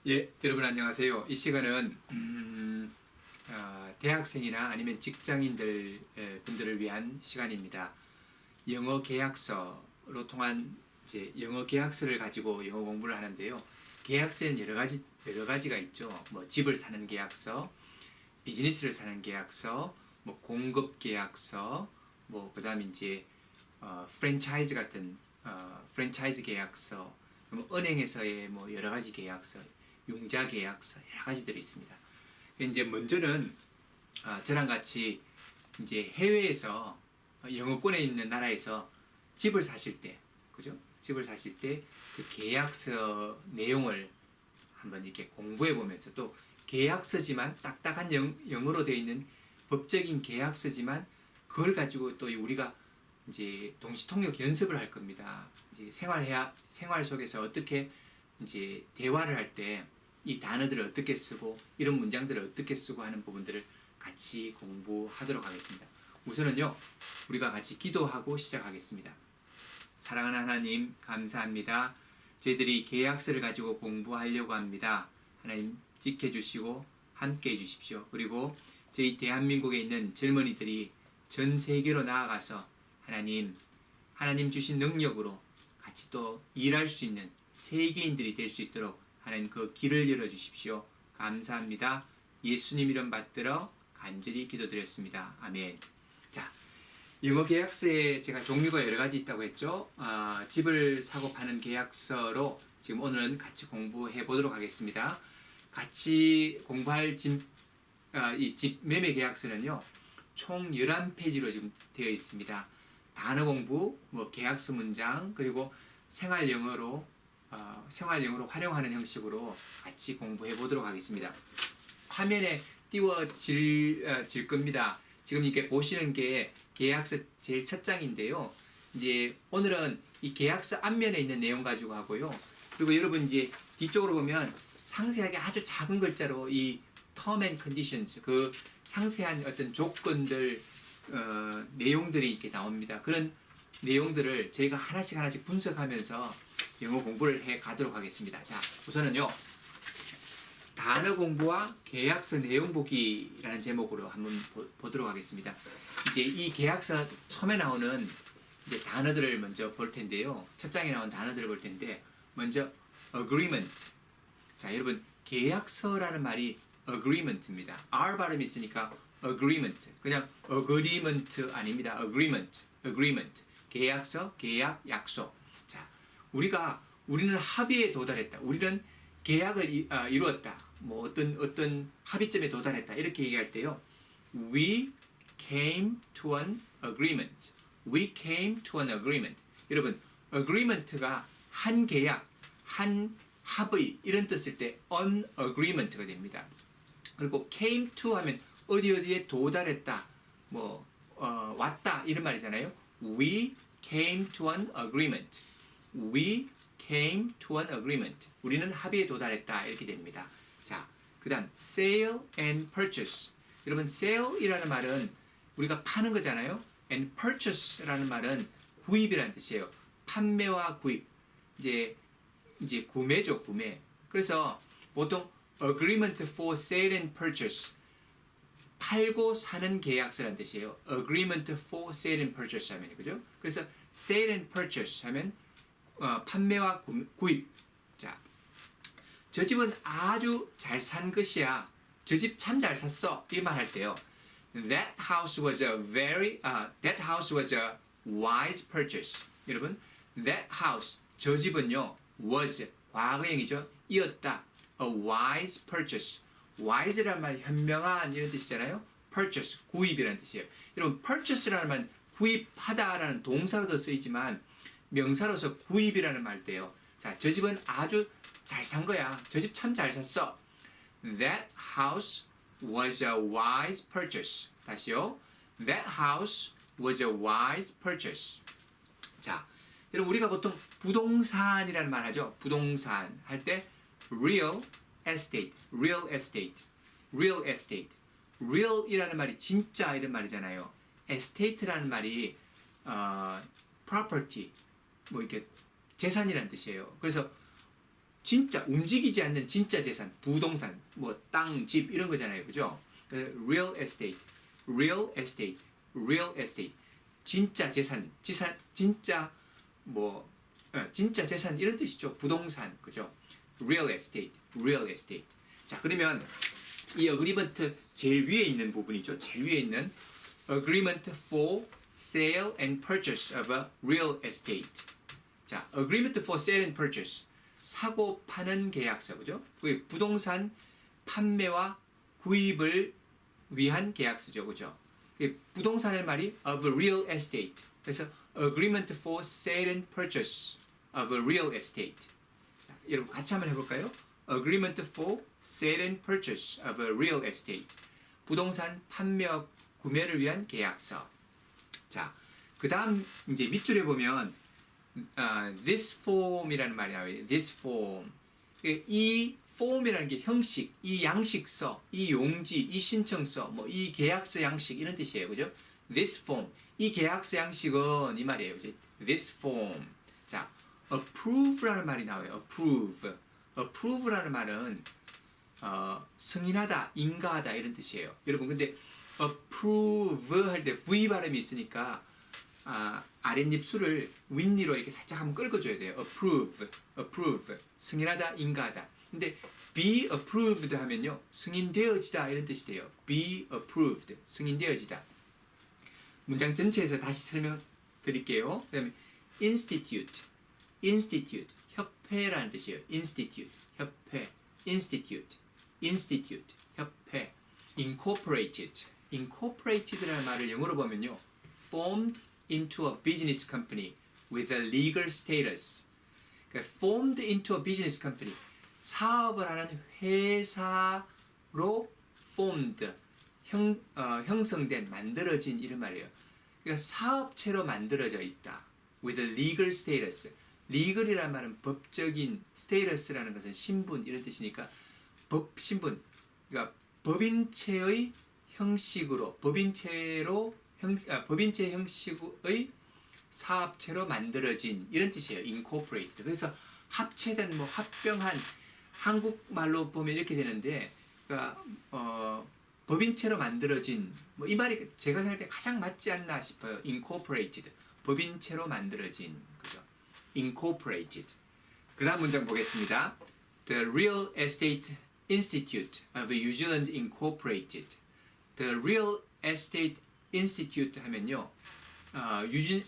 예, 여러분 안녕하세요. 이 시간은 대학생이나 아니면 직장인들 분들을 위한 시간입니다. 영어 계약서로 통한 이제 영어 계약서를 가지고 영어 공부를 하는데요. 계약서는 여러 가지가 있죠. 뭐 집을 사는 계약서, 비즈니스를 사는 계약서, 뭐 공급 계약서, 뭐 그다음에 이제 프랜차이즈 같은 프랜차이즈 계약서, 뭐 은행에서의 뭐 여러 가지 계약서, 융자 계약서 여러 가지들이 있습니다. 이제 먼저는 저랑 같이 이제 해외에서 영어권에 있는 나라에서 집을 사실 때, 그죠? 집을 사실 때 그 계약서 내용을 한번 이렇게 공부해 보면서 또 계약서지만 딱딱한 영어로 되어 있는 법적인 계약서지만 그걸 가지고 또 우리가 이제 동시통역 연습을 할 겁니다. 이제 생활 속에서 어떻게 이제 대화를 할 때 이 단어들을 어떻게 쓰고 이런 문장들을 어떻게 쓰고 하는 부분들을 같이 공부하도록 하겠습니다. 우선은요, 우리가 같이 기도하고 시작하겠습니다. 사랑하는 하나님, 감사합니다. 저희들이 계약서를 가지고 공부하려고 합니다. 하나님 지켜주시고 함께 해주십시오. 그리고 저희 대한민국에 있는 젊은이들이 전 세계로 나아가서 하나님 주신 능력으로 같이 또 일할 수 있는 세계인들이 될 수 있도록 하나님 그 길을 열어주십시오. 감사합니다. 예수님 이름 받들어 간절히 기도드렸습니다. 아멘. 자, 영어 계약서에 제가 종류가 여러 가지 있다고 했죠. 집을 사고 파는 계약서로 지금 오늘은 같이 공부해 보도록 하겠습니다. 같이 공부할 이 집 매매 계약서는요, 총 11페이지로 지금 되어 있습니다. 단어 공부, 뭐 계약서 문장, 그리고 생활 영어로 활용하는 형식으로 같이 공부해 보도록 하겠습니다. 화면에 띄워질 겁니다. 지금 이렇게 보시는 게 계약서 제일 첫 장인데요. 이제 오늘은 이 계약서 앞면에 있는 내용 가지고 하고요. 그리고 여러분 이제 뒤쪽으로 보면 상세하게 아주 작은 글자로 이 term and conditions, 그 상세한 어떤 조건들, 내용들이 이렇게 나옵니다. 그런 내용들을 저희가 하나씩 분석하면서 영어 공부를 해 가도록 하겠습니다. 자, 우선은요, 단어 공부와 계약서 내용 보기라는 제목으로 한번 보도록 하겠습니다. 이제 이 계약서 처음에 나오는 이제 단어들을 먼저 볼 텐데요. 첫 장에 나온 단어들을 볼 텐데, 먼저 agreement. 자, 여러분 계약서라는 말이 agreement입니다. R 발음이 있으니까 agreement. 그냥 agreement 아닙니다. agreement. 계약서, 계약, 약속. 자, 우리는 합의에 도달했다. 우리는 계약을 이루었다. 뭐 어떤 합의점에 도달했다. 이렇게 얘기할 때요. We came to an agreement. We came to an agreement. 여러분, agreement가 한 계약, 한 합의 이런 뜻일 때 an agreement가 됩니다. 그리고 came to 하면 어디에 도달했다. 뭐 왔다 이런 말이잖아요. We came to an agreement. We came to an agreement. 우리는 합의에 도달했다 이렇게 됩니다. 자, 그다음 sale and purchase. 여러분 sale이라는 말은 우리가 파는 거잖아요. and purchase라는 말은 구입이라는 뜻이에요. 판매와 구입. 이제 구매죠, 구매. 그래서 보통 agreement for sale and purchase, 팔고 사는 계약서라는 뜻이에요. agreement for sale and purchase 하면, 그죠? 그래서 sale and purchase 하면 판매와 구입. 자, 저 집은 아주 잘 산 것이야. 저 집 참 잘 샀어. 이 말 할 때요. That house was a wise purchase. 여러분, that house, 저 집은요, was, 과거형이죠. 이었다. A wise purchase. wise라는 말 현명한 이런 뜻이잖아요. purchase, 구입이라는 뜻이에요. 여러분, purchase라는 말은 구입하다라는 동사로도 쓰이지만 명사로서 구입이라는 말 때요. 자, 저 집은 아주 잘 산 거야. 저 집 참 잘 샀어. That house was a wise purchase. 다시요. That house was a wise purchase. 자, 여러분 우리가 보통 부동산이라는 말 하죠. 부동산 할 때 real estate. real이라는 말이 진짜 이런 말이잖아요. estate라는 말이 property, 뭐 이렇게 재산이라는 뜻이에요. 그래서 진짜 움직이지 않는 진짜 재산, 부동산, 뭐 땅, 집 이런 거잖아요, 그죠? real estate, real estate, real estate, 진짜 재산, 진짜 뭐 진짜 재산 이런 뜻이죠. 부동산, 그죠? real estate, real estate. 자, 그러면 이 어그리먼트 제일 위에 있는 부분이죠. 제일 위에 있는 agreement for sale and purchase of a real estate. 자, agreement for sale and purchase. 사고 파는 계약서, 그죠? 그 부동산 판매와 구입을 위한 계약서죠, 그죠? 부동산의 말이 of a real estate. 그래서 agreement for sale and purchase of a real estate. 자, 여러분 같이 한번 해볼까요? agreement for sale and purchase of a real estate. 부동산 판매와 구매를 위한 계약서. 자, 그 다음 이제 밑줄에 보면 this form이라는 말이 나와요. this form. 이 form이라는 게 형식, 이 양식서, 이 용지, 이 신청서, 뭐 이 계약서 양식 이런 뜻이에요, 그죠? this form. 이 계약서 양식은 이 말이에요, 그죠? this form. 자, approve라는 말이 나와요. approve. approve라는 말은 승인하다, 인가하다 이런 뜻이에요. 여러분 근데 approve 할 때 V 발음이 있으니까 아랫입술을 윗니로 이렇게 살짝 한번 긁어줘야 돼요. approve, approve, 승인하다, 인가하다. 근데 be approved 하면요, 승인되어지다 이런 뜻이 돼요. be approved, 승인되어지다. 문장 전체에서 다시 설명드릴게요. 그다음에 institute, institute, 협회라는 뜻이에요. institute, 협회, institute, institute, 협회. incorporated, incorporated라는 말을 영어로 보면요, formed into a business company with a legal status. 그러니까 formed into a business company, 사업을 하는 회사로 formed, 형성된, 만들어진 이런 말이에요. 그러니까 사업체로 만들어져 있다. with a legal status. legal이라는 말은 법적인, status라는 것은 신분 이런 뜻이니까 신분, 그러니까 법인체의 형식으로, 법인체 형식의 사업체로 만들어진 이런 뜻이에요. incorporate. 그래서 합체된, 뭐 합병한, 한국말로 보면 이렇게 되는데, 그러니까 법인체로 만들어진, 뭐 이 말이 제가 생각할 때 가장 맞지 않나 싶어요. incorporated. 법인체로 만들어진, 그죠? incorporated. 그다음 문장 보겠습니다. The Real Estate Institute of New Zealand Incorporated. The Real Estate Institute 하면요,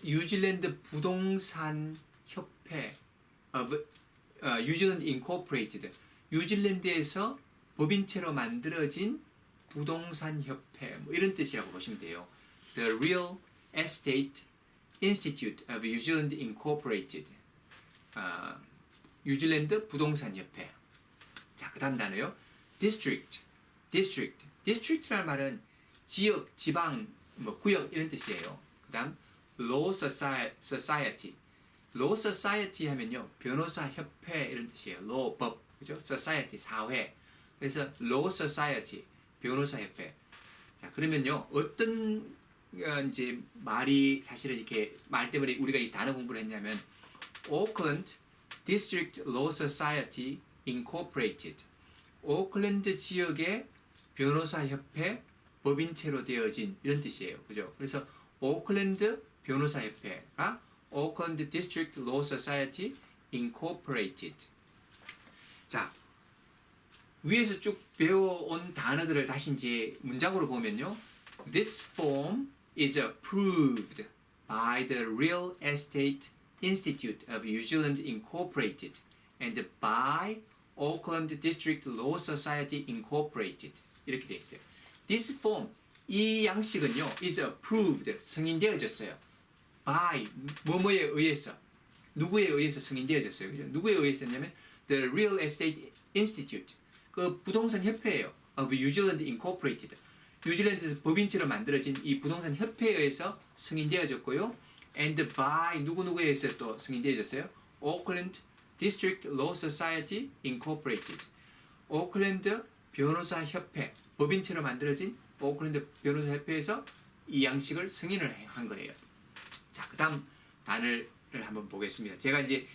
뉴질랜드 부동산 협회 of New Zealand Incorporated. 뉴질랜드에서 법인체로 만들어진 부동산 협회, 뭐 이런 뜻이라고 보시면 돼요. The Real Estate Institute of New Zealand Incorporated. 뉴질랜드 부동산 협회. 자, 그 다음 단어요. district, district. district라는 말은 지역, 지방, 뭐 구역 이런 뜻이에요. 그 다음 law society. law society 하면요, 변호사 협회 이런 뜻이에요. law, 법, 그죠? society, 사회. 그래서 law society, 변호사 협회. 자, 그러면요, 어떤 이제 말이 사실은 이렇게 말 때문에 우리가 이 단어 공부를 했냐면 Auckland District Law Society Incorporated. 오클랜드 지역의 변호사 협회 법인체로 되어진 이런 뜻이에요. 그죠? 그래서 오클랜드 변호사 협회가 Auckland District Law Society Incorporated. 자, 위에서 쭉 배워온 단어들을 다시 이제 문장으로 보면요. This form is approved by the Real Estate Institute of New Zealand Incorporated and by Auckland District Law Society Incorporated. 이렇게 되어 있어요. This form, 이 양식은요, is approved, 승인되어졌어요. by, 뭐뭐에 의해서, 누구에 의해서 승인되어졌어요. 그죠? 누구에 의해서냐면 the Real Estate Institute, 그 부동산 협회예요. of New Zealand Incorporated. 뉴질랜드에서 법인체로 만들어진 이 부동산 협회에 의해서 승인되어졌고요. and by 누구누구에 의해서 또 승인되어졌어요. Auckland District Law Society Incorporated. 오클랜드 변호사 협회, 법인체로 만들어진 오클랜드 변호사 협회에서 이 양식을 승인을 한 거예요. 자, 그 다음 단어를 한번 보겠습니다. 제가 이제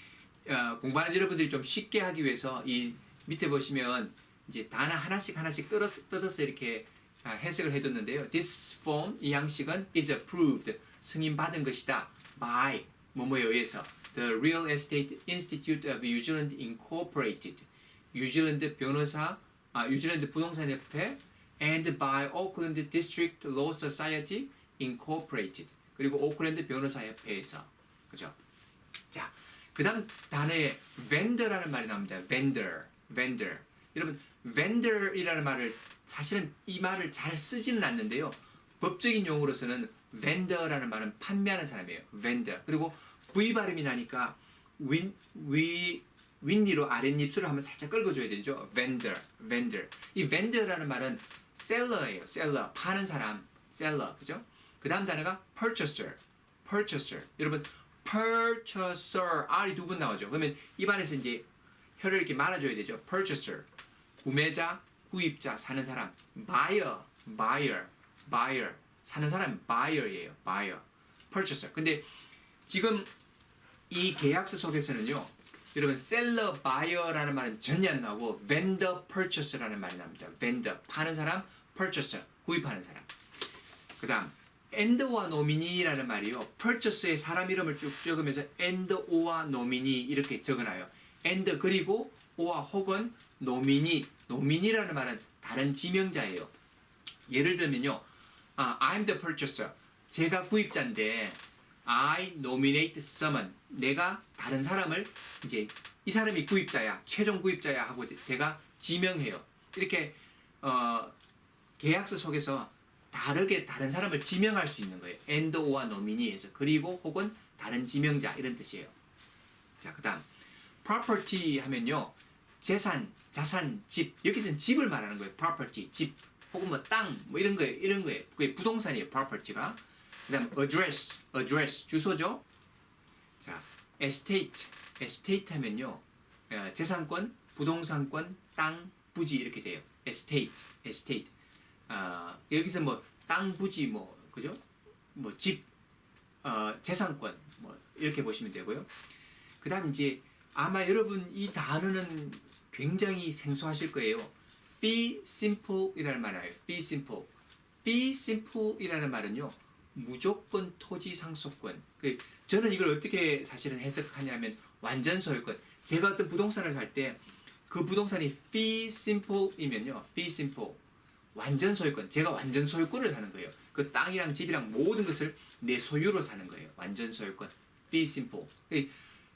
공부하는 여러분들이 좀 쉽게 하기 위해서 이 밑에 보시면 이제 단어 하나씩 뜯어서 이렇게 해석을 해뒀는데요. This form, 이 양식은 is approved, 승인받은 것이다. by 뭐뭐에 의해서 The Real Estate Institute of New Zealand Incorporated, 뉴질랜드 뉴질랜드 부동산협회 and by Auckland District Law Society Incorporated, 그리고 오클랜드 변호사협회에서. 그죠? 자, 그 다음 단어에 vendor라는 말이 나옵니다. vendor. 여러분, vendor이라는 말을 사실은 이 말을 잘 쓰지는 않는데요. 법적인 용어로서는 vendor라는 말은 판매하는 사람이에요. vendor. 그리고 V 발음이 나니까 윗니로 아랫입술을 한번 살짝 긁어줘야 되죠. vendor. 이 vendor라는 말은 seller예요. seller. 파는 사람. seller. 그죠? 그 다음 단어가 purchaser. 여러분, purchaser. R이 두 번 나오죠. 그러면 입안에서 이제 혀를 이렇게 말아줘야 되죠. purchaser. 구매자, 구입자, 사는 사람. buyer. 사는 사람 buyer예요. purchaser. 근데 지금 이 계약서 속에서는요, 여러분, seller, buyer라는 말은 전혀 안 나오고 vendor, purchaser라는 말이 납니다. vendor, 파는 사람, purchaser, 구입하는 사람. 그 다음 and와 nominee라는 말이요, purchaser의 사람 이름을 쭉 적으면서 and, or와 nominee 이렇게 적어놔요. and 그리고 or 혹은 nominee라는 말은 다른 지명자예요. 예를 들면요, I'm the purchaser, 제가 구입자인데 I nominate someone, 내가 다른 사람을 이제 이 사람이 구입자야, 최종 구입자야 하고 제가 지명해요. 이렇게 계약서 속에서 다르게 다른 사람을 지명할 수 있는 거예요. and, or와 nominee에서. 그리고 혹은 다른 지명자 이런 뜻이에요. 자, 그 다음 property 하면요, 재산, 자산, 집. 여기서는 집을 말하는 거예요. property, 집. 혹은 뭐 땅, 뭐 이런 거예요. 그게 부동산이에요. property가. 그 다음 address, 주소죠. 자, estate 하면요, 재산권, 부동산권, 땅, 부지 이렇게 돼요. estate. 여기서 뭐 땅, 부지, 뭐 그죠? 뭐 집, 재산권, 뭐 이렇게 보시면 되고요. 그 다음 이제 아마 여러분 이 단어는 굉장히 생소하실 거예요. fee simple이라는 말이에요. fee simple이라는 말은요, 무조건 토지 상속권. 저는 이걸 어떻게 사실은 해석하냐면 완전 소유권. 제가 어떤 부동산을 살 때 그 부동산이 fee simple이면요, fee simple, 완전 소유권. 제가 완전 소유권을 사는 거예요. 그 땅이랑 집이랑 모든 것을 내 소유로 사는 거예요. 완전 소유권, fee simple.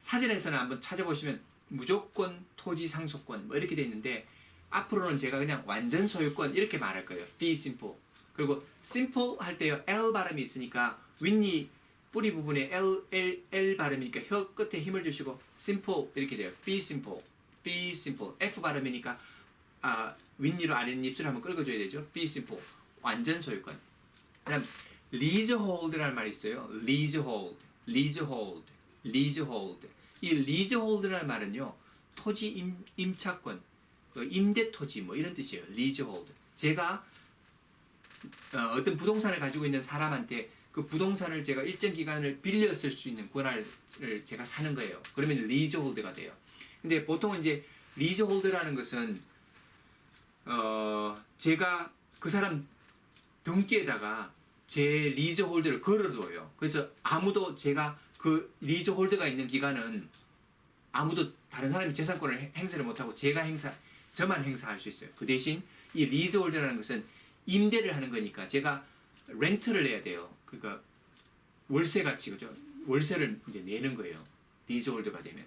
사진에서는 한번 찾아보시면 무조건 토지 상속권 뭐 이렇게 돼 있는데, 앞으로는 제가 그냥 완전 소유권 이렇게 말할 거예요. fee simple. 그리고 simple 할 때요, L 발음이 있으니까 윗니 뿌리 부분에 L 발음이니까 혀 끝에 힘을 주시고 simple 이렇게 돼요. fee simple. F 발음이니까 윗니로 아랫입술을 한번 긁어줘야 되죠. fee simple. 완전 소유권. 그 다음 leasehold라는 말이 있어요. leasehold. 이 leasehold라는 말은요, 토지 임차권, 임대 토지 뭐 이런 뜻이에요. leasehold. 제가 어떤 부동산을 가지고 있는 사람한테 그 부동산을 제가 일정 기간을 빌려 쓸 수 있는 권한을 제가 사는 거예요. 그러면 leasehold가 돼요. 근데 보통은 이제 leasehold라는 것은 제가 그 사람 등기에다가 제 리즈홀드를 걸어둬요. 그래서 아무도 제가 그 리즈홀드가 있는 기간은 아무도 다른 사람이 재산권을 행사를 못하고 저만 행사할 수 있어요. 그 대신 이 리즈홀드라는 것은 임대를 하는 거니까 제가 렌트를 내야 돼요. 그러니까 월세 같이, 그죠? 월세를 이제 내는 거예요. 리즈홀드가 되면.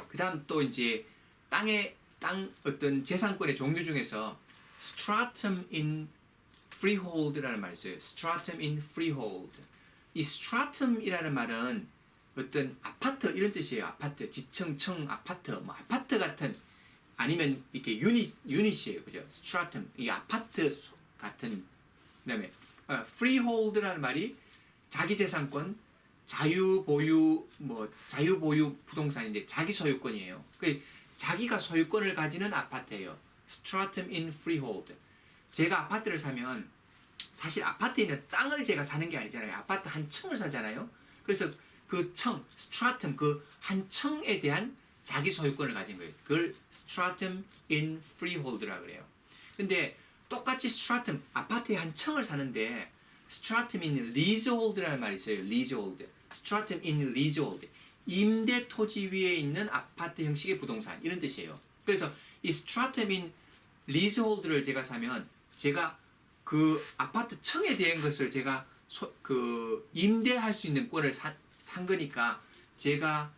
그 다음 또 이제 땅 어떤 재산권의 종류 중에서 stratum in freehold라는 말이 있어요. stratum in freehold. 이 stratum이라는 말은 어떤 아파트 이런 뜻이에요. 아파트, 지층, 아파트, 뭐 아파트 같은, 아니면 이렇게 유닛이에요. 그죠? stratum, 이 아파트 같은. 그다음에 freehold라는 말이 자기재산권, 자유보유 부동산인데 자기 소유권이에요. 자기가 소유권을 가지는 아파트예요. stratum in freehold. 제가 아파트를 사면 사실 아파트에 있는 땅을 제가 사는 게 아니잖아요. 아파트 한 층을 사잖아요. 그래서 그 그 청, stratum 그 한 층에 대한 자기 소유권을 가진 거예요. 그걸 stratum in freehold라고 그래요. 근데 똑같이 stratum 아파트의 한 층을 사는데 stratum in leasehold라는 말이 있어요. leasehold, stratum in leasehold, 임대 토지 위에 있는 아파트 형식의 부동산 이런 뜻이에요. 그래서 이 stratum in leasehold를 제가 사면 제가 그 아파트 층에 대한 것을 제가 그 임대할 수 있는 권을 산 거니까 제가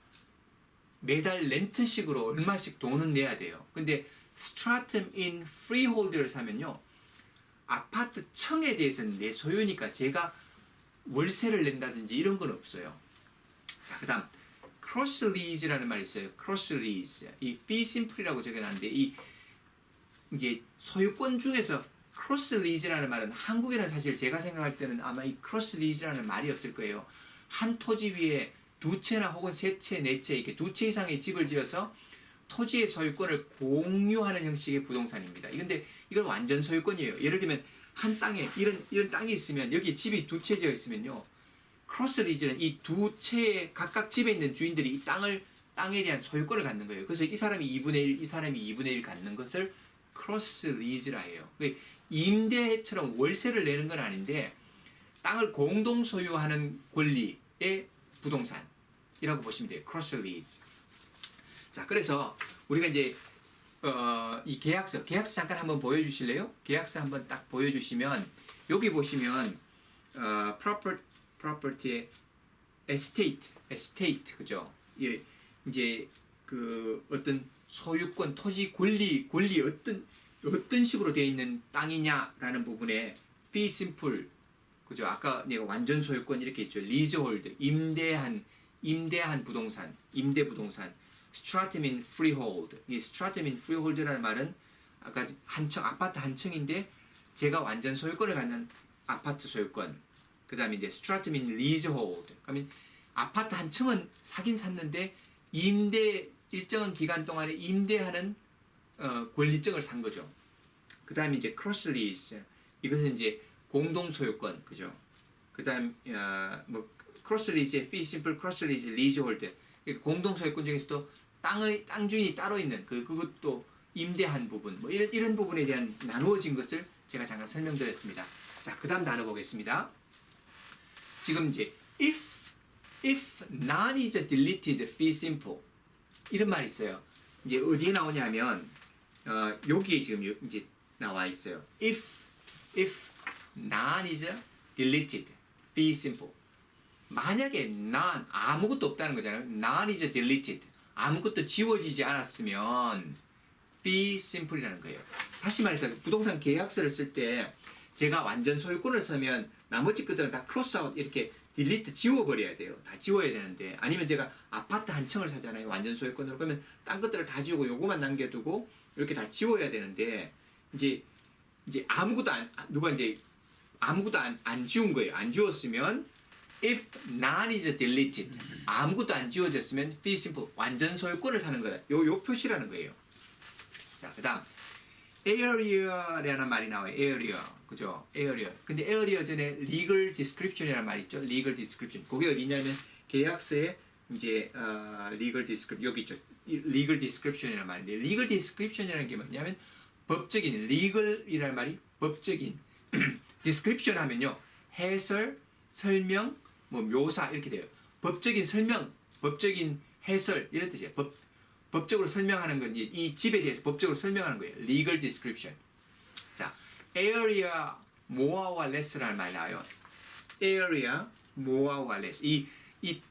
매달 렌트식으로 얼마씩 돈은 내야 돼요. 근데 stratum in freehold를 사면요, 아파트 층에 대해서는 내 소유니까 제가 월세를 낸다든지 이런 건 없어요. 자, 그다음 cross lease라는 말이 있어요. cross lease. 이 fee simple이라고 적어놨는데 이 이제 소유권 중에서 cross lease라는 말은 한국에는 사실 제가 생각할 때는 아마 이 cross lease라는 말이 없을 거예요. 한 토지 위에 두 채나 혹은 세 채, 네 채 이렇게 두 채 이상의 집을 지어서 토지의 소유권을 공유하는 형식의 부동산입니다. 근데 이건 완전 소유권이에요. 예를 들면 한 땅에 이런 땅이 있으면 여기 집이 두 채 지어 있으면요, 크로스 리즈는 이 두 채의 각각 집에 있는 주인들이 이 땅에 대한 소유권을 갖는 거예요. 그래서 이 사람이 2분의 1, 이 사람이 2분의 1 갖는 것을 크로스 리즈라 해요. 임대처럼 월세를 내는 건 아닌데 땅을 공동 소유하는 권리의 부동산이라고 보시면 돼요. 크로스 리즈. 자, 그래서 우리가 이제 이 계약서 잠깐 한번 보여주실래요? 계약서 한번 딱 보여주시면 여기 보시면 property의 estate 그죠? 예, 이제 그 어떤 소유권, 토지 권리 어떤 식으로 되어 있는 땅이냐라는 부분에 fee simple 그죠? 아까 내가 완전 소유권 이렇게 있죠. leasehold 임대한 부동산, 임대 부동산. stratum in freehold. 이 stratum in freehold라는 말은 아까 아파트 한 층인데 제가 완전 소유권을 갖는 아파트 소유권. 그다음에 이제 stratum in leasehold. 그러면 아파트 한 층은 사긴 샀는데 일정한 기간 동안에 임대하는 권리증을 산 거죠. 그다음에 이제 cross lease. 이것은 이제 공동 소유권, 그죠? 그다음 뭐 cross lease의 fee simple, cross lease, leasehold. 공동 소유권 중에서도 땅 주인이 따로 있는 그것도 임대한 부분, 뭐 이런 부분에 대한 나누어진 것을 제가 잠깐 설명드렸습니다. 자, 그다음 단어 보겠습니다. 지금 이제 if none is deleted fee simple 이런 말이 있어요. 이제 어디에 나오냐면 여기에 지금 이제 나와 있어요. if none is deleted fee simple. 만약에 none 아무것도 없다는 거잖아요. none is deleted 아무것도 지워지지 않았으면 fee simple이라는 거예요. 다시 말해서 부동산 계약서를 쓸 때 제가 완전 소유권을 쓰면 나머지 것들은 다 크로스 아웃 이렇게 딜리트 지워버려야 돼요. 다 지워야 되는데 아니면 제가 아파트 한 층을 사잖아요. 완전 소유권으로. 그러면 딴 것들을 다 지우고 요거만 남겨두고 이렇게 다 지워야 되는데 이제 아무것도 안 지운 거예요. 안 지웠으면 if none is deleted 아무것도 안 지워졌으면 fee simple 완전 소유권을 사는 거다. 요 표시라는 거예요. 자, 그다음 area라는 말이 나와요. area 그죠? area. 근데 area 전에 legal description이라는 말이 있죠. legal description. 그게 어디냐면 계약서에 이제 legal description 여기 있죠. legal description이라는 말인데 legal description이라는 게 뭐냐면 법적인 legal이라는 말이 법적인 description 하면요 해설, 설명, 뭐 묘사 이렇게 돼요. 법적인 설명, 법적인 해설 이런 뜻이에요. 법적으로 설명하는 건 이 집에 대해서 법적으로 설명하는 거예요. legal description. 자, area more와 less라는 말이 나와요. area more와 less.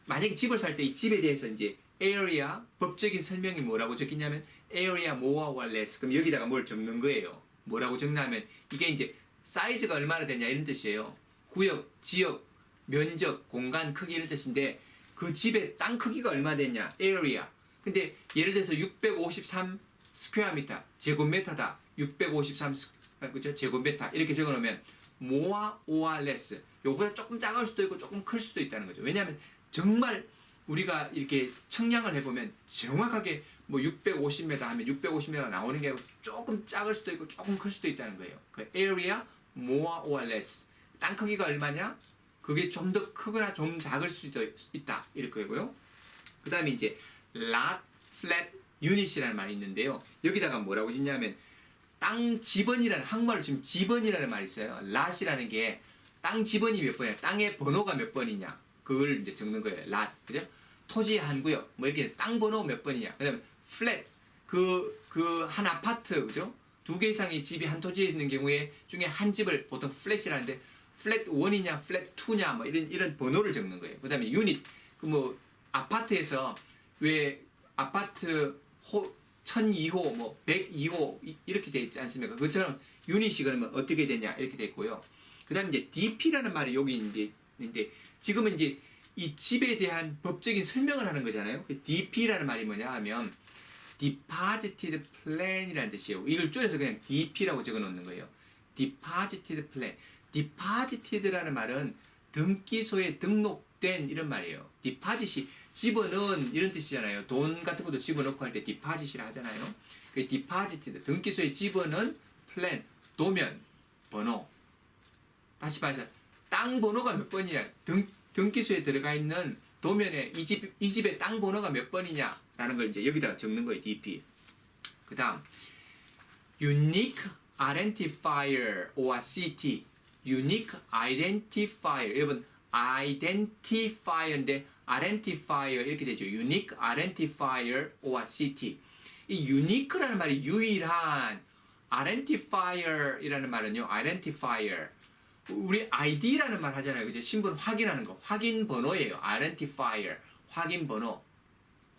만약에 집을 살 때 이 집에 대해서 이제 area 법적인 설명이 뭐라고 적히냐면 area more와 less. 그럼 여기다가 뭘 적는 거예요. 뭐라고 적냐면 이게 이제 사이즈가 얼마나 되냐 이런 뜻이에요. 구역, 지역, 면적, 공간 크기 이런 뜻인데 그 집의 땅 크기가 얼마 되냐 area. 근데 예를 들어서 653 스퀘어미터 제곱미터다. 653 그죠? 제곱미터 이렇게 적어놓으면 more or less 요보다 조금 작을 수도 있고 조금 클 수도 있다는 거죠. 왜냐하면 정말 우리가 이렇게 청량을 해보면 정확하게 뭐 650m 하면 650m 나오는 게 아니고 조금 작을 수도 있고 조금 클 수도 있다는 거예요. 그 area more or less 땅 크기가 얼마냐? 그게 좀 더 크거나 좀 작을 수도 있다 이렇게고요. 그 다음에 이제 lot, flat, unit이라는 말이 있는데요. 여기다가 뭐라고 짓냐면 땅 지번이라는, 한국말로 지금 지번이라는 말이 있어요. lot이라는 게 땅 지번이 몇 번이냐, 땅의 번호가 몇 번이냐, 그걸 이제 적는 거예요. lot, 그죠? 토지 한 구역, 뭐 이렇게 땅 번호 몇 번이냐. 그 다음에 flat, 한 아파트, 그죠? 두 개 이상의 집이 한 토지에 있는 경우에 중에 한 집을 보통 flat이라는데, flat 1이냐, flat 2냐, 뭐 이런 번호를 적는 거예요. 그 다음에 unit, 아파트에서 왜 아파트 1002호, 뭐 102호 이렇게 돼 있지 않습니까? 그것처럼 유닛이 그러면 어떻게 되냐 이렇게 돼 있고요. 그다음에 이제 DP라는 말이 여기 이제 있는데 지금은 이제 이 집에 대한 법적인 설명을 하는 거잖아요. DP라는 말이 뭐냐 하면 Deposited Plan이라는 뜻이에요. 이걸 줄여서 그냥 DP라고 적어 놓는 거예요. Deposited Plan. Deposited라는 말은 등기소에 등록된 이런 말이에요. Deposit이 집어넣은 이런 뜻이잖아요. 돈 같은 것도 집어넣고 할 때 deposit이라 하잖아요. 그 deposited, 등기소에 집어넣은 plan, 도면, 번호. 다시 말해서 땅 번호가 몇 번이냐, 등기소에 들어가 있는 도면에 이 집의 땅 번호가 몇 번이냐라는 걸 이제 여기다가 적는 거예요. DP. 그 다음 unique identifier or CT. unique identifier. 여러분 identifier인데 identifier 이렇게 되죠. unique identifier or CT. 이 unique라는 말이 유일한, identifier이라는 말은요. identifier. 우리 ID라는 말 하잖아요. 그죠? 신분 확인하는 거. 확인 번호예요. identifier. 확인 번호.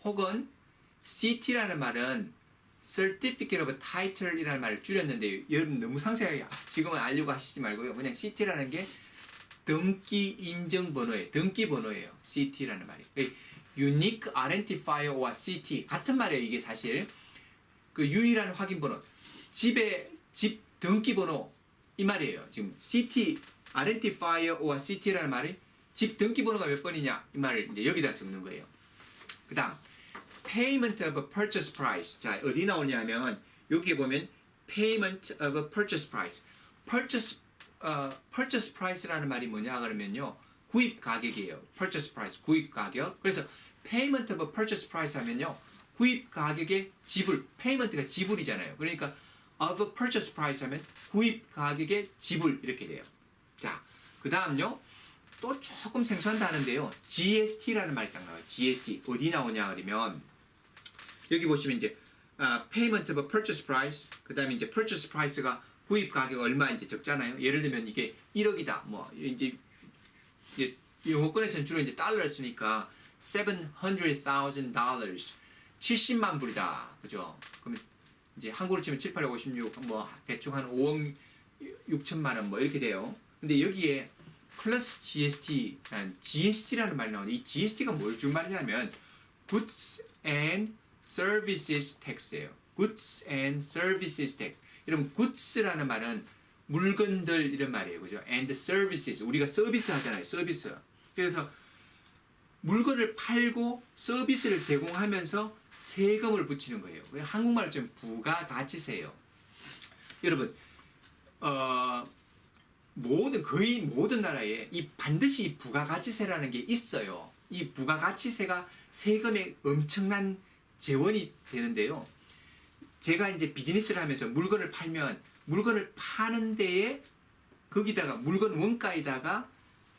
혹은 CT라는 말은 certificate of title이라는 말을 줄였는데 여러분 너무 상세하게 지금은 알려고 하시지 말고요. 그냥 CT라는 게 등기 인증 번호예요. 등기 번호예요. CT라는 말이. Unique Identifier or CT 같은 말이에요. 이게 사실 그 유일한 확인 번호. 집 등기 번호 이 말이에요. 지금 CT Identifier or CT라는 말이 집 등기 번호가 몇 번이냐 이 말을 이제 여기다 적는 거예요. 그다음 Payment of Purchase Price. 자 어디 나오냐면 여기에 보면 Payment of Purchase Price. Purchase Price라는 말이 뭐냐 그러면요. 구입 가격이에요. Purchase Price, 구입 가격. 그래서 Payment of Purchase Price 하면요. 구입 가격의 지불, Payment가 지불이잖아요. 그러니까 of Purchase Price 하면 구입 가격의 지불 이렇게 돼요. 자, 그 다음요. 또 조금 생소한다는데요. GST라는 말이 딱 나와요. GST. 어디 나오냐 그러면 여기 보시면 이제 Payment of Purchase Price, 그 다음에 이제 Purchase Price가 구입 가격 얼마 이제 적잖아요. 예를 들면 이게 1억이다. 뭐 이제 영어권에서는 주로 이제 달러를 쓰니까 $700,000 70만 불이다. 그죠? 그러면 이제 한국으로 치면 7856, 뭐 대충 한 5억 6천만 원 뭐 이렇게 돼요. 근데 여기에 플러스 GST라는 GST라는 말이 나오는데 이 GST가 뭘 줄 말이냐면 Goods and Services Tax예요. Goods and Services Tax. 여러분 goods라는 말은 물건들 이런 말이에요. 그죠? and services. 우리가 서비스 하잖아요. 서비스. 그래서 물건을 팔고 서비스를 제공하면서 세금을 붙이는 거예요. 한국말로 좀 부가가치세예요. 여러분 거의 모든 나라에 반드시 부가가치세라는 게 있어요. 이 부가가치세가 세금에 엄청난 재원이 되는데요. 제가 이제 비즈니스를 하면서 물건을 팔면 물건을 파는 데에 거기다가 물건 원가에다가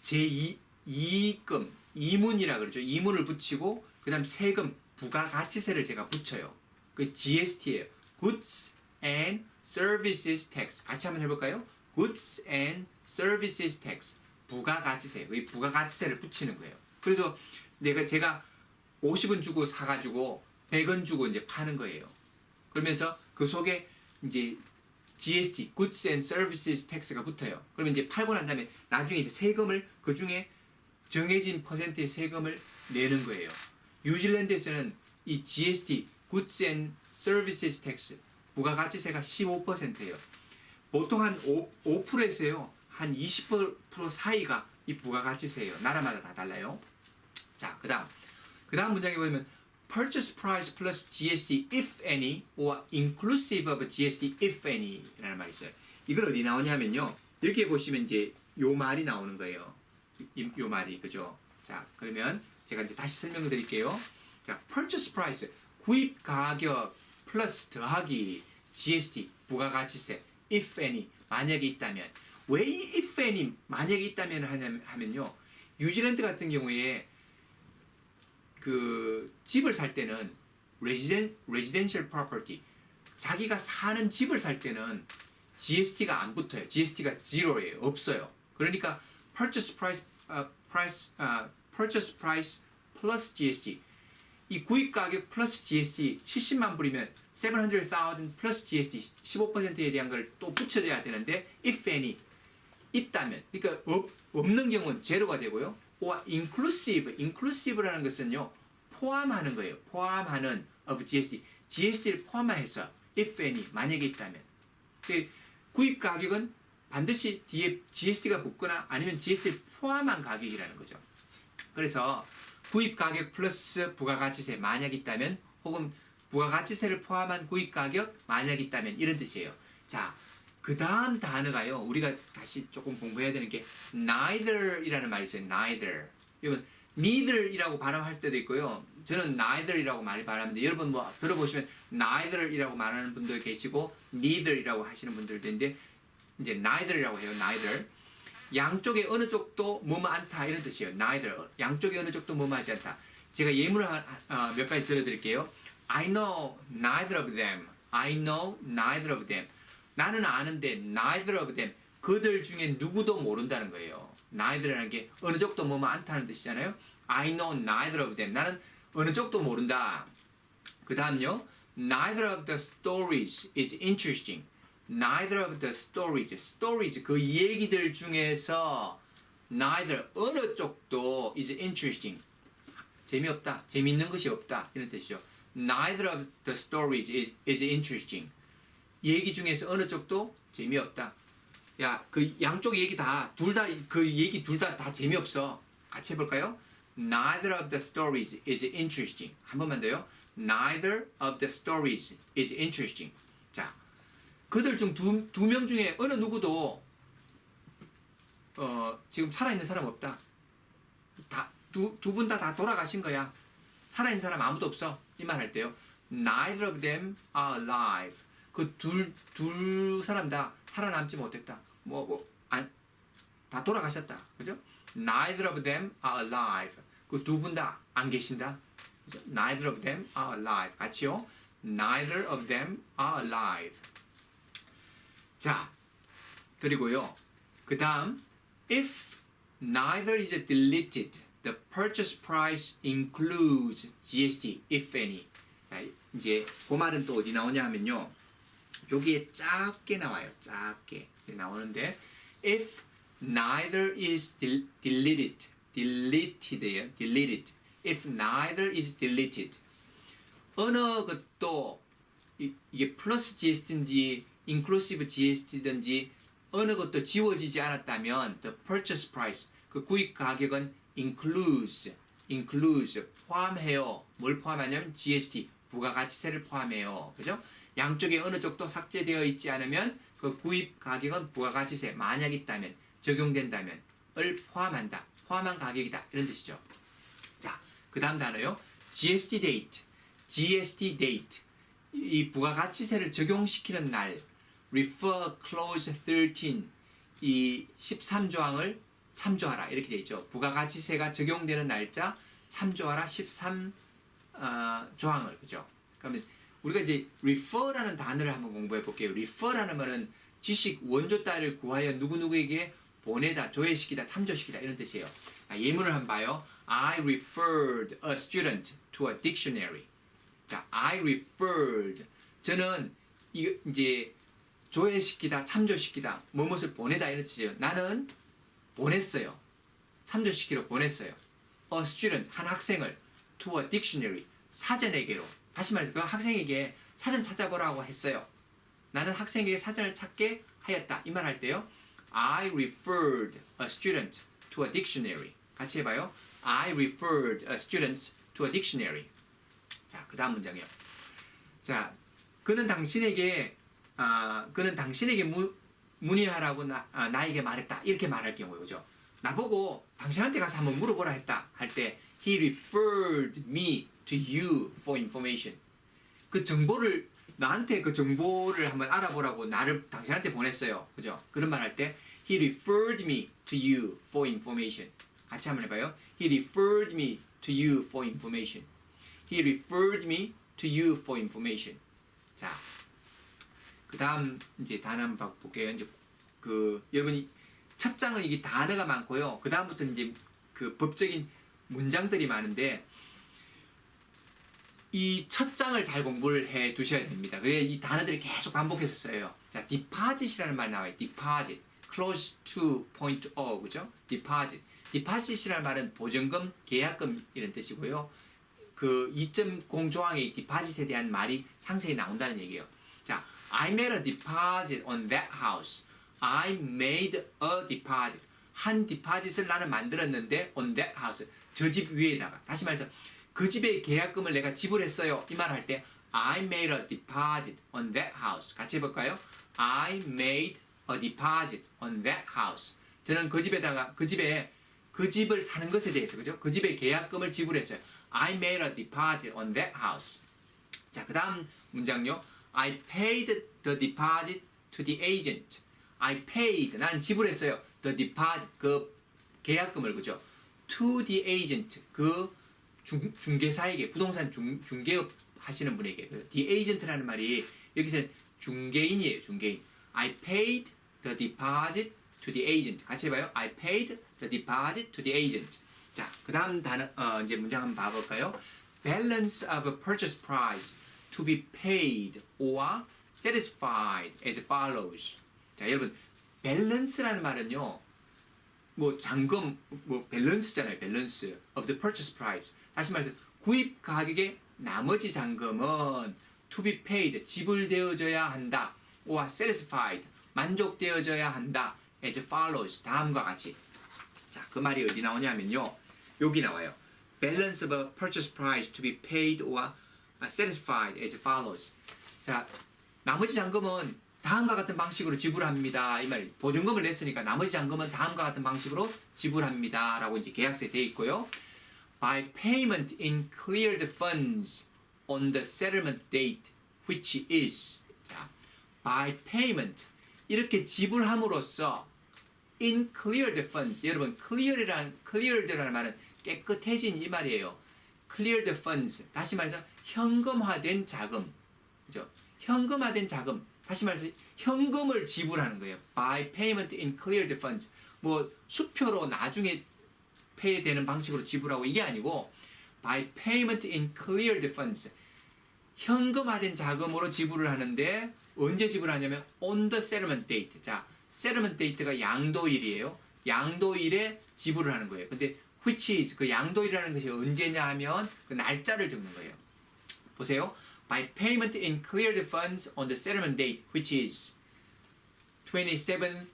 제2이익금, 이문이라 그러죠. 이문을 붙이고 그다음 세금, 부가가치세를 제가 붙여요. 그 GST예요. Goods and Services Tax. 같이 한번 해볼까요? Goods and Services Tax. 부가가치세. 이 부가가치세를 붙이는 거예요. 그래서 제가 50원 주고 사가지고 100원 주고 이제 파는 거예요. 그러면서 그 속에 이제 GST, Goods and Services Tax가 붙어요. 그러면 이제 팔고 난 다음에 나중에 이제 세금을 그 중에 정해진 퍼센트의 세금을 내는 거예요. 뉴질랜드에서는 이 GST, Goods and Services Tax, 부가가치세가 15%예요. 보통 한 5%에서요, 한 20% 사이가 이 부가가치세예요. 나라마다 다 달라요. 자, 그다음 문장에 보면 Purchase Price plus GST if any or inclusive of GST if any 라는 말이 있어요. 이걸 어디 나오냐면요. 여기에 보시면 이제 요 말이 나오는 거예요. 요 말이 그죠? 자, 그러면 제가 이제 다시 설명드릴게요. 자, purchase price 구입 가격 플러스 더하기 GST 부가가치세 if any 만약에 있다면 왜 이 if any 만약에 있다면 하면요. 뉴질랜드 같은 경우에 그 집을 살 때는 residential property 자기가 사는 집을 살 때는 GST가 안 붙어요. GST가 제로예요. 없어요. 그러니까 purchase price plus GST 이 구입 가격 플러스 GST 70만 불이면 700,000 플러스 GST 15%에 대한 걸 또 붙여줘야 되는데 if any 있다면 그러니까 없는 경우는 제로가 되고요. or inclusive라는 것은요 포함하는 거예요. 포함하는 of GST를 포함해서 if any 만약에 있다면 구입 가격은 반드시 뒤에 GST가 붙거나 아니면 GST를 포함한 가격이라는 거죠. 그래서 구입 가격 플러스 부가가치세 만약 있다면 혹은 부가가치세를 포함한 구입 가격 만약 있다면 이런 뜻이에요. 자, 그 다음 단어가요. 우리가 다시 조금 공부해야 되는 게 neither이라는 말이 있어요. neither. 여러분 neither이라고 발음할 때도 있고요. 저는 neither이라고 많이 발음하는데 여러분 뭐 들어보시면 neither이라고 말하는 분도 계시고 neither이라고 하시는 분들도 있는데 이제 neither이라고 해요. neither. 양쪽에 어느 쪽도 뭐뭐 않다 이런 뜻이에요. neither. 양쪽에 어느 쪽도 뭐뭐 하지 않다. 제가 예문을 몇 가지 들려드릴게요. I know neither of them. I know neither of them. 나는 아는데 neither of them. 그들 중에 누구도 모른다는 거예요. neither라는 게 어느 쪽도 뭐뭐 않다는 뜻이잖아요. I know neither of them. 나는 어느 쪽도 모른다. 그 다음요. Neither of the stories is interesting. Neither of the stories 그 얘기들 중에서 neither 어느 쪽도 is interesting. 재미없다. 재미있는 것이 없다. 이런 뜻이죠. Neither of the stories is interesting. 얘기 중에서 어느 쪽도 재미없다. 야, 그 양쪽 얘기 둘 다 그 얘기 둘 다 재미없어. 같이 해볼까요? Neither of the stories is interesting. 한 번만 더요. Neither of the stories is interesting. 자, 그들 중 두 명 중에 어느 누구도 지금 살아있는 사람 없다. 두 분 다 돌아가신 거야. 살아있는 사람 아무도 없어. 이 말 할 때요. Neither of them are alive. 그 둘 사람 다 살아남지 못했다. 다 돌아가셨다. 그죠? Neither of them are alive. 그 두 분 다 안 계신다. 그죠? Neither of them are alive. 같이요. Neither of them are alive. 자, 그리고요. 그 다음 if neither is deleted, the purchase price includes GST, if any. 자, 이제 그 말은 또 어디 나오냐 하면요. 여기에 작게 나와요. 작게 나오는데 if neither is deleted. If neither is deleted. 어느 것도 이게 플러스 GST인지 inclusive GST든지 어느 것도 지워지지 않았다면 the purchase price 그 구입 가격은 includes 포함해요. 뭘 포함하냐면 GST 부가가치세를 포함해요. 그죠? 양쪽에 어느 쪽도 삭제되어 있지 않으면 그 구입 가격은 부가가치세 만약 있다면 적용된다면 을 포함한다. 포함한 가격이다. 이런 뜻이죠. 자, 그 다음 단어요. GST date. 이 부가가치세를 적용시키는 날 refer clause 13 이 13조항을 참조하라 이렇게 되어 있죠. 부가가치세가 적용되는 날짜 참조하라 13 조항을 그죠. 그러면 우리가 이제 refer라는 단어를 한번 공부해 볼게요. refer라는 말은 지식 원조 따위를 구하여 누구누구에게 보내다, 조회시키다, 참조시키다 이런 뜻이에요. 예문을 한번 봐요. I referred a student to a dictionary. 자, I referred. 저는 이제 조회시키다, 참조시키다, 무엇을 보내다 이런 뜻이에요. 나는 보냈어요. 참조시키러 보냈어요. A student, 한 학생을 to a dictionary, 사전에게로. 다시 말해서 그 학생에게 사전 찾아보라고 했어요. 나는 학생에게 사전을 찾게 하였다. 이 말 할 때요. I referred a student to a dictionary. 같이 해봐요. I referred a student to a dictionary. 자, 그 다음 문장이요. 자, 그는 당신에게 문의하라고 나에게 말했다. 이렇게 말할 경우요. 그죠? 나보고 당신한테 가서 한번 물어보라 했다 할 때 he referred me to you for information. 그 정보를 나한테 그 정보를 한번 알아보라고 나를 당신한테 보냈어요. 그죠? 그런 말 할 때 he referred me to you for information. 같이 한번 해봐요. He referred me to you for information. He referred me to you for information. 자, 그 다음 이제 단어 한번 볼게요. 이제 그 여러분이 첫 장은 이게 단어가 많고요. 그 다음부터는 이제 그 법적인 문장들이 많은데 이 첫 장을 잘 공부를 해 두셔야 됩니다. 그래야 이 단어들이 계속 반복해서 써요. 자, deposit이라는 말이 나와요. deposit, close to point O, 그죠? deposit. deposit이라는 말은 보증금, 계약금 이런 뜻이고요. 그 2.0 조항의 deposit에 대한 말이 상세히 나온다는 얘기예요. 자, I made a deposit on that house. I made a deposit. 한 디파짓을 나는 만들었는데 on that house. 저 집 위에다가. 다시 말해서 그 집의 계약금을 내가 지불했어요. 이 말 할 때 I made a deposit on that house. 같이 해볼까요? I made a deposit on that house. 저는 그 집에다가 그 집을 사는 것에 대해서 그죠? 그 집의 계약금을 지불했어요. I made a deposit on that house. 자, 그 다음 문장요. I paid the deposit to the agent. I paid. 나는 지불했어요. The deposit. 그 계약금을 그죠? To the agent. 그 중개사에게 부동산 중개업 하시는 분에게 the agent라는 말이 여기서는 중개인이에요. 중개인. I paid the deposit to the agent. 같이 해봐요. I paid the deposit to the agent. 자, 그 다음 단어 이제 문장 한번 봐볼까요? Balance of a purchase price to be paid or satisfied as follows. 자, 여러분 balance라는 말은요. 뭐 잔금 뭐 밸런스잖아요. 밸런스 of the purchase price. 다시 말해서 구입 가격의 나머지 잔금은 to be paid 지불되어져야 한다. or satisfied 만족되어져야 한다. as follows 다음과 같이. 자, 그 말이 어디 나오냐면요. 여기 나와요. Balance of a purchase price to be paid or satisfied as follows. 자, 나머지 잔금은 다음과 같은 방식으로 지불합니다. 이 말이 보증금을 냈으니까 나머지 잔금은 다음과 같은 방식으로 지불합니다. 라고 이제 계약서에 되어 있고요. By payment in cleared funds on the settlement date, which is. 자, by payment. 이렇게 지불함으로써 in cleared funds. 여러분, cleared라는 말은 깨끗해진 이 말이에요. cleared funds. 다시 말해서 현금화된 자금. 그죠? 현금화된 자금. 다시 말해서 현금을 지불하는 거예요. By payment in cleared funds. 뭐 수표로 나중에 페이되는 방식으로 지불하고 이게 아니고 by payment in cleared funds. 현금화된 자금으로 지불을 하는데 언제 지불하냐면 on the settlement date. 자, settlement date가 양도일이에요. 양도일에 지불을 하는 거예요. 근데 which is 그 양도일이라는 것이 언제냐 하면 그 날짜를 적는 거예요. 보세요. By payment in cleared funds on the settlement date, which is 27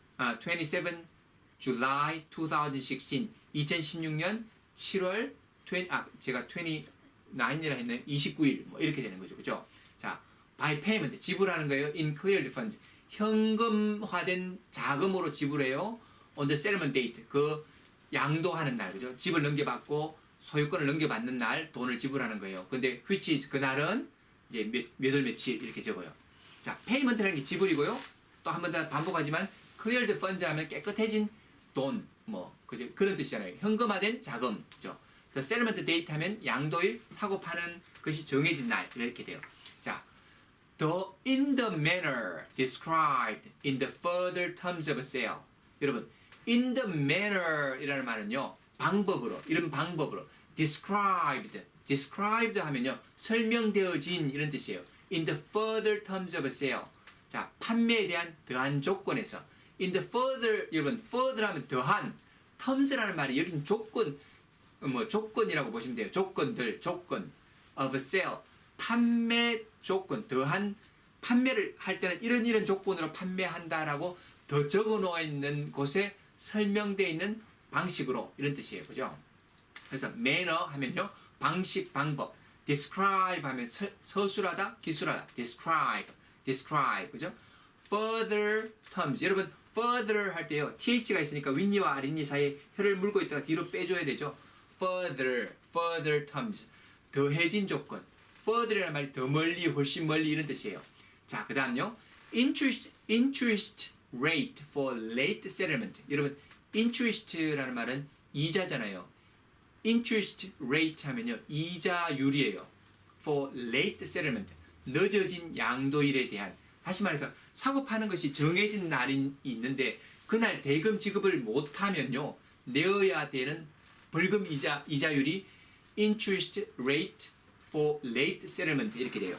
July 2016, 2016년 7월 제가 29이라 했나요? 29일 뭐 이렇게 되는 거죠, 그죠? 자, by payment 지불하는 거예요. In cleared funds 현금화된 자금으로 지불해요. On the settlement date 그 양도하는 날, 그죠? 집을 넘겨받고 소유권을 넘겨받는 날 돈을 지불하는 거예요. 근데 which is 그날은 이제 몇 월 며칠 이렇게 적어요. 자, payment라는 게 지불이고요. 또 한 번 더 반복하지만 cleared funds 하면 깨끗해진 돈, 뭐 그죠? 그런 뜻이잖아요. 현금화된 자금, 그죠? The settlement date 하면 양도일 사고 파는 것이 정해진 날 이렇게 돼요. 자, in the manner described in the further terms of sale. 여러분, in the manner 이라는 말은요, 방법으로, 이런 방법으로 described 하면요, 설명되어진 이런 뜻이에요. In the further terms of sale. 자, 판매에 대한 더한 조건에서. In the further, 여러분, further 하면 더한, terms라는 말이 여긴 조건, 조건이라고 보시면 돼요. 조건들, 조건 of sale. 판매 조건, 더한 판매를 할 때는 이런 조건으로 판매한다라고 더 적어 놓아 있는 곳에 설명되어 있는 방식으로 이런 뜻이에요. 그죠? 그래서 manner 하면요. 방식, 방법. describe 하면 서술하다, 기술하다. describe. 그죠? further terms. 여러분, further 할 때요. th가 있으니까 윗니와 아랫니 사이에 혀를 물고 있다가 뒤로 빼줘야 되죠. further terms. 더해진 조건. further이라는 말이 더 멀리, 훨씬 멀리 이런 뜻이에요. 자, 그 다음요. interest rate for late settlement. 여러분, interest라는 말은 이자잖아요. interest rate 하면요. 이자율이에요. for late settlement. 늦어진 양도일에 대한. 다시 말해서 사고 파는 것이 정해진 날이 있는데 그날 대금 지급을 못하면요. 내어야 되는 벌금 이자율이 interest rate for late settlement 이렇게 돼요.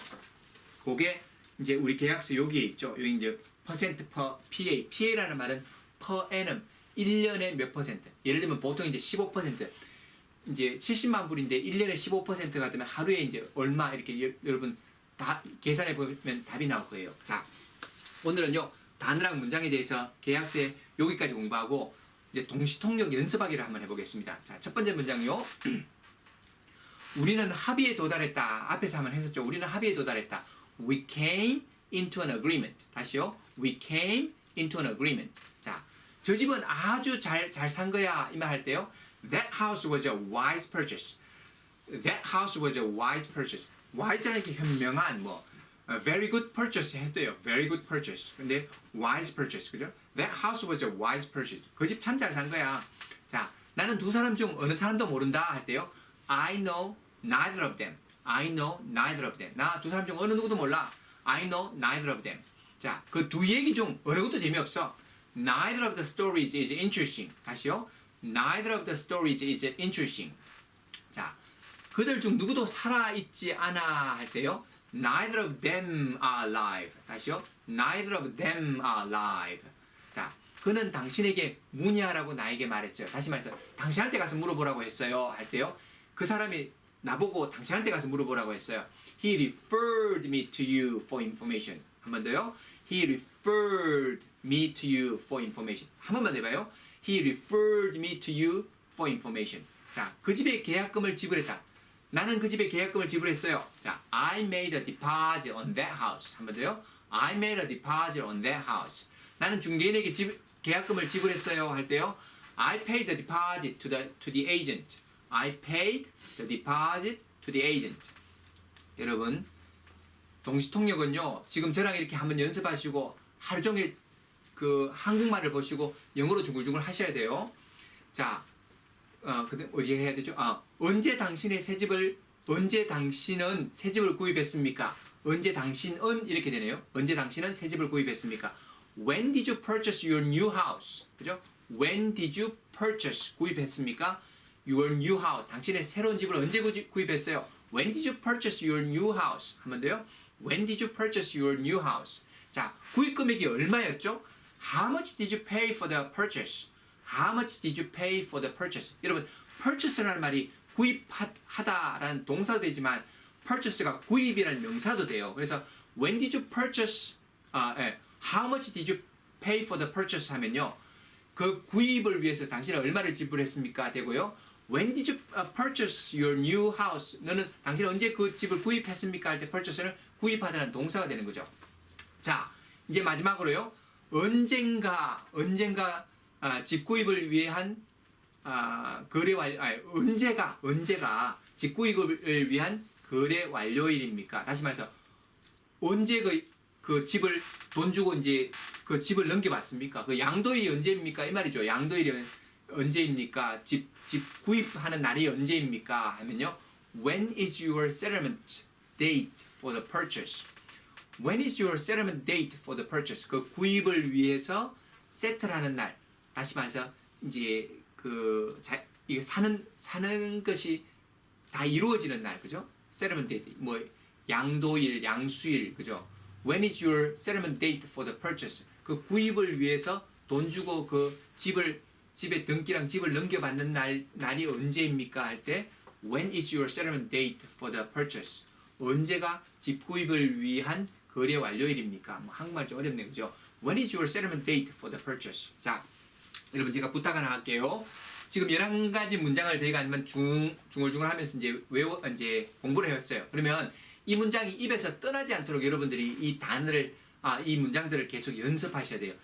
그게 이제 우리 계약서 여기에 있죠. 여기 이제 percent per PA. PA라는 말은 per annum. 1년에 몇 퍼센트. 예를 들면 보통 이제 15%. 이제 70만 불인데 1년에 15%가 되면 하루에 이제 얼마 이렇게 여러분 다 계산해 보면 답이 나올 거예요. 자, 오늘은요. 단어랑 문장에 대해서 계약서에 여기까지 공부하고 이제 동시통역 연습하기를 한번 해보겠습니다. 자, 첫 번째 문장요. 우리는 합의에 도달했다. 앞에서 한번 했었죠. 우리는 합의에 도달했다. We came into an agreement. 다시요. We came into an agreement. 자, 저 집은 아주 잘 산 거야. 이 말 할 때요. That house was a wise purchase. That house was a wise purchase. wise는 이렇게 현명한 a very good purchase 해도 돼요. very good purchase. 근데 wise purchase. 그죠? That house was a wise purchase. 그 집 참 잘 산 거야. 자, 나는 두 사람 중 어느 사람도 모른다 할 때요. I know neither of them. I know neither of them. 나 두 사람 중 어느 누구도 몰라. I know neither of them. 자, 그 두 얘기 중 어느 것도 재미없어. Neither of the stories is interesting. 다시요. Neither of the stories is interesting. 자, 그들 중 누구도 살아있지 않아 할 때요. Neither of them are alive. 다시요. Neither of them are alive. 자, 그는 당신에게 문의하라고 나에게 말했어요. 다시 말해서 당신한테 가서 물어보라고 했어요 할 때요. 그 사람이 나보고 당신한테 가서 물어보라고 했어요. He referred me to you for information. 한 번 더요. He referred me to you for information. 한 번만 해봐요. He referred me to you for information. 자, 그 집에 계약금을 지불했다. 나는 그 집에 계약금을 지불했어요. 자, I made a deposit on that house. 한 번 더요. I made a deposit on that house. 나는 중개인에게 계약금을 지불했어요 할 때요. I paid the deposit to the agent. I paid the deposit to the agent. 여러분, 동시통역은요. 지금 저랑 이렇게 한번 연습하시고 하루 종일 그 한국말을 보시고 영어로 중글중글 하셔야 돼요. 자, 어디에 해야 되죠? 언제 당신은 새 집을 구입했습니까? 언제 당신은 이렇게 되네요. 언제 당신은 새 집을 구입했습니까? When did you purchase your new house? 그죠? When did you purchase 구입했습니까? Your new house. 당신의 새로운 집을 언제 구입했어요? When did you purchase your new house? 한 번 더요. When did you purchase your new house? 자, 구입 금액이 얼마였죠? How much did you pay for the purchase? How much did you pay for the purchase? 여러분, purchase라는 말이 구입하다라는 동사도 되지만 purchase가 구입이라는 명사도 돼요. 그래서 when did you purchase? How much did you pay for the purchase? 하면요. 그 구입을 위해서 당신은 얼마를 지불했습니까? 되고요. When did you purchase your new house? 너는 당신은 언제 그 집을 구입했습니까? 할 때 purchase는 구입하다는 동사가 되는 거죠. 자, 이제 마지막으로요. 언젠가 집 구입을 위한 거래 완료. 언제가 집 구입을 위한 거래 완료일입니까? 다시 말해서 언제 그 집을 돈 주고 이제 그 집을 넘겨봤습니까? 그 양도일이 언제입니까? 이 말이죠. 양도일이 언제입니까? 집 구입하는 날이 언제입니까? 하면요. When is your settlement date for the purchase? When is your settlement date for the purchase? 그 구입을 위해서 세틀하는 날. 다시 말해서 이제 이게 사는 것이 다 이루어지는 날, 그죠? settlement date. 양도일, 양수일, 그죠? When is your settlement date for the purchase? 그 구입을 위해서 돈 주고 그 집에 등기랑 집을 넘겨받는 날이 언제입니까? 할 때 When is your settlement date for the purchase? 언제가 집 구입을 위한 거래 완료일입니까? 한국말 좀 어렵네요, 그죠? When is your settlement date for the purchase? 자, 여러분 제가 부탁 하나 할게요. 지금 11가지 문장을 저희가 아니면 중얼중얼 하면서 이제 공부를 해왔어요. 그러면 이 문장이 입에서 떠나지 않도록 여러분들이 이 단어를 이 문장들을 계속 연습하셔야 돼요.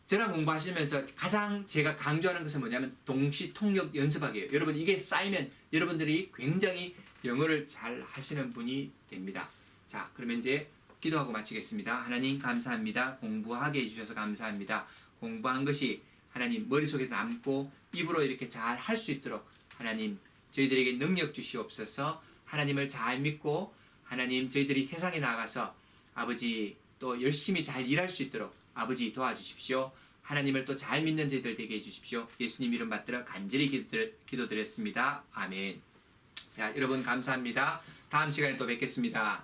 저랑 공부하시면서 가장 제가 강조하는 것은 뭐냐면 동시 통역 연습하기예요. 여러분 이게 쌓이면 여러분들이 굉장히 영어를 잘 하시는 분이 됩니다. 자, 그러면 이제 기도하고 마치겠습니다. 하나님 감사합니다. 공부하게 해주셔서 감사합니다. 공부한 것이 하나님 머릿속에 남고 입으로 이렇게 잘 할 수 있도록 하나님 저희들에게 능력 주시옵소서. 하나님을 잘 믿고 하나님 저희들이 세상에 나가서 아버지 또 열심히 잘 일할 수 있도록 아버지 도와주십시오. 하나님을 또 잘 믿는 저희들 되게 해주십시오. 예수님 이름 받들어 간절히 기도드렸습니다. 아멘. 자, 여러분 감사합니다. 다음 시간에 또 뵙겠습니다.